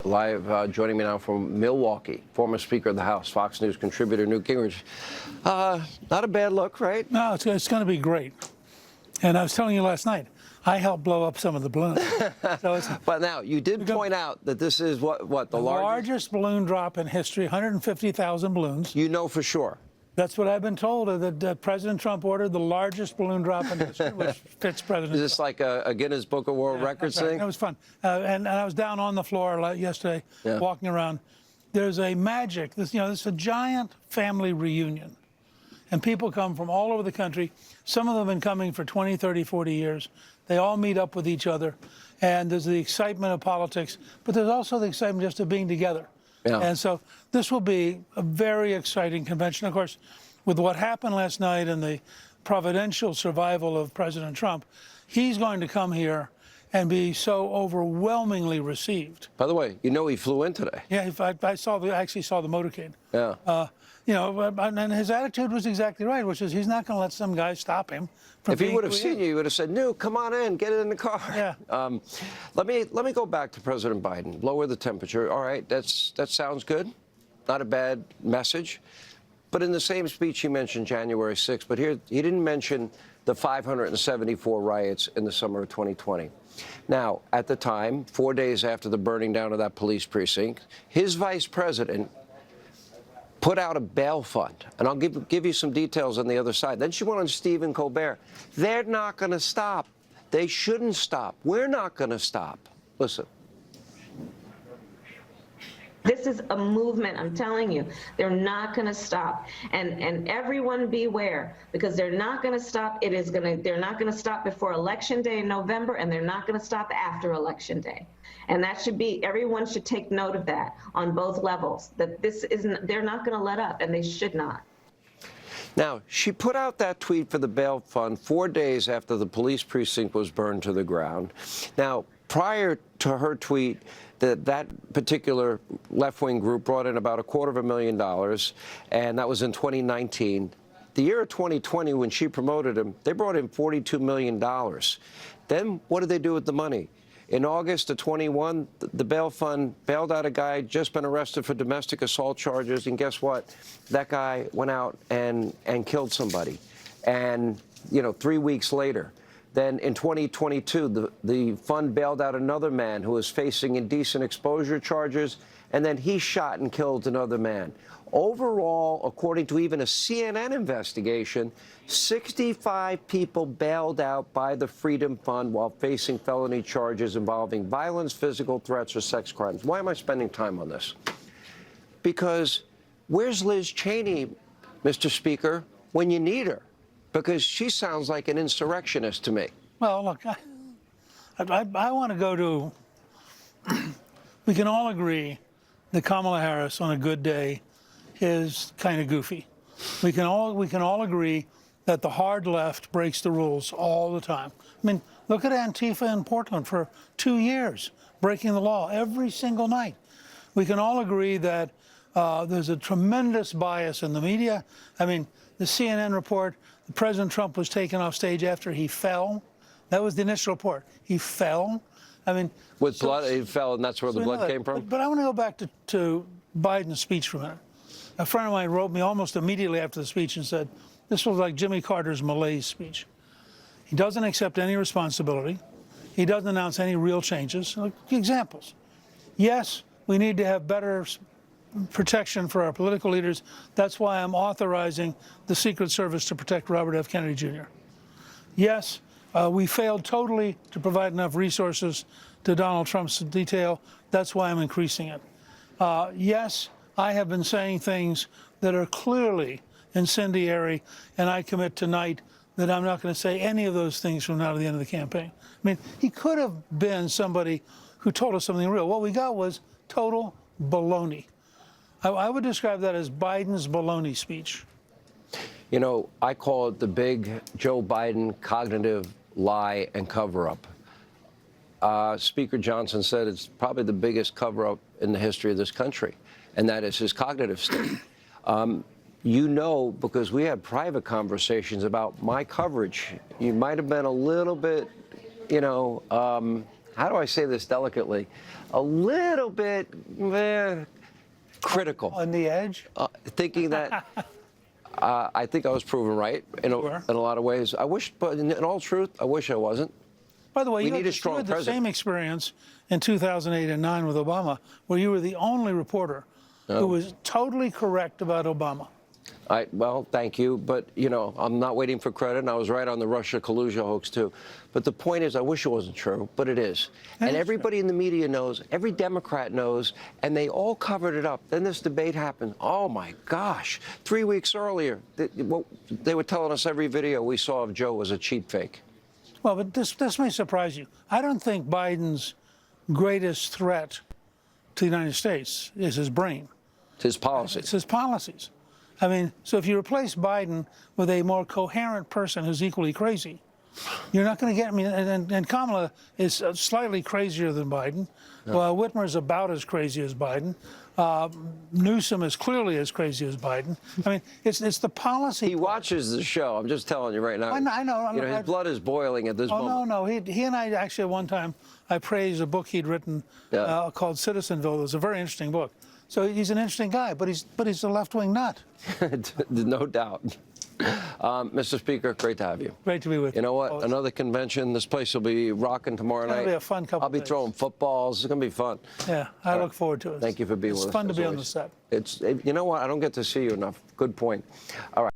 Live, joining me now from Milwaukee, former Speaker of the House, Fox News contributor Newt Gingrich. Not a bad look, right? No, it's going to be great. And I was telling you last night, I helped blow up some of the balloons. But now, you did point out that this is the largest balloon drop in history, 150,000 balloons. You know for sure. That's what I've been told, that President Trump ordered the largest balloon drop in history, which fits President Is this Trump. Like a Guinness Book of World Records thing? It was fun. And I was down on the floor yesterday, walking around. There's a magic. This is a giant family reunion. And people come from all over the country. Some of them have been coming for 20, 30, 40 years. They all meet up with each other. And there's the excitement of politics, but there's also the excitement just of being together. Yeah. And so this will be a very exciting convention. Of course, with what happened last night and the providential survival of President Trump, he's going to come here and be so overwhelmingly received. By the way, he flew in today. Yeah, I actually saw the motorcade. Yeah. And his attitude was exactly right, which is he's not going to let some guy stop him from If he would have seen you, he would have said, "Newt, come on in, get in the car." Yeah. Let me go back to President Biden. Lower the temperature. All right, that sounds good. Not a bad message. But in the same speech, he mentioned January 6th. But here, he didn't mention the 574 riots in the summer of 2020. Now, at the time, 4 days after the burning down of that police precinct, his vice president put out a bail fund. And I'll give you some details on the other side. Then she went on Stephen Colbert. They're not going to stop. They shouldn't stop. We're not going to stop. Listen. This is a movement, I'm telling you. They're not going to stop. And everyone beware, because they're not going to stop. They're not going to stop before Election Day in November, and they're not going to stop after Election Day. And that should be, everyone should take note of that on both levels, that they're not going to let up, and they should not. Now, she put out that tweet for the bail fund 4 days after the police precinct was burned to the ground. Now, prior to her tweet, that particular left-wing group brought in about $250,000, and that was in 2019. The year of 2020, when she promoted him, they brought in $42 million. Then what did they do with the money? In August of 21, the bail fund bailed out a guy just been arrested for domestic assault charges, and guess what? That guy went out and killed somebody. And, 3 weeks later, then in 2022, the fund bailed out another man who was facing indecent exposure charges, and then he shot and killed another man. Overall, according to even a CNN investigation, 65 people bailed out by the Freedom Fund while facing felony charges involving violence, physical threats, or sex crimes. Why am I spending time on this? Because where's Liz Cheney, Mr. Speaker, when you need her? Because she sounds like an insurrectionist to me. Well, look, I want to go to, we can all agree that Kamala Harris on a good day is kind of goofy. We can all agree that the hard left breaks the rules all the time. I mean, look at Antifa in Portland for 2 years, breaking the law every single night. We can all agree that there's a tremendous bias in the media. I mean, the CNN report, President Trump was taken off stage after he fell. That was the initial report. He fell. I mean, with blood, he fell, and that's where the blood came from. But I want to go back to Biden's speech for a minute. A friend of mine wrote me almost immediately after the speech and said, this was like Jimmy Carter's malaise speech. He doesn't accept any responsibility. He doesn't announce any real changes. Like, examples. Yes, we need to have better protection for our political leaders. That's why I'm authorizing the Secret Service to protect Robert F. Kennedy Jr. Yes, we failed totally to provide enough resources to Donald Trump's detail. That's why I'm increasing it. Yes, I have been saying things that are clearly incendiary, and I commit tonight that I'm not going to say any of those things from now to the end of the campaign. I mean, he could have been somebody who told us something real. What we got was total baloney. I would describe that as Biden's baloney speech. I call it the big Joe Biden cognitive lie and cover-up. Speaker Johnson said it's probably the biggest cover-up in the history of this country, and that is his cognitive state. Because we had private conversations about my coverage, you might have been a little bit, how do I say this delicately, a little bit critical. On the edge? Thinking that I think I was proven right in a lot of ways. I wish, but in all truth, I wish I wasn't. By the way, you need had a strong the president. same experience in 2008 and 9 with Obama, where you were the only reporter who was totally correct about Obama. Well, thank you, but, you know, I'm not waiting for credit, and I was right on the Russia collusion hoax, too. But the point is, I wish it wasn't true, but it is. And everybody in the media knows, every Democrat knows, and they all covered it up. Then this debate happened. Oh, my gosh. 3 weeks earlier, they were telling us every video we saw of Joe was a cheap fake. Well, but this may surprise you. I don't think Biden's greatest threat to the United States is his brain. It's his policies. It's his policies. I mean, so if you replace Biden with a more coherent person who's equally crazy, you're not going to get, I mean, and Kamala is slightly crazier than Biden. Well, Whitmer is about as crazy as Biden. Newsom is clearly as crazy as Biden. I mean, it's the policy. He watches the show. I'm just telling you right now. I know. You know, his blood is boiling at this moment. No. He and I actually at one time, I praised a book he'd written called Citizenville. It was a very interesting book. So he's an interesting guy, but he's a left-wing nut. No doubt. Mr. Speaker, great to have you. Great to be with you. You know what? Always. Another convention. This place will be rocking tomorrow night. It'll be a fun couple I'll be days. throwing footballs. It's going to be fun. Yeah, I look forward to it. Thank you for being with us. It's fun to as be on always. the set. You know what? I don't get to see you enough. Good point. All right.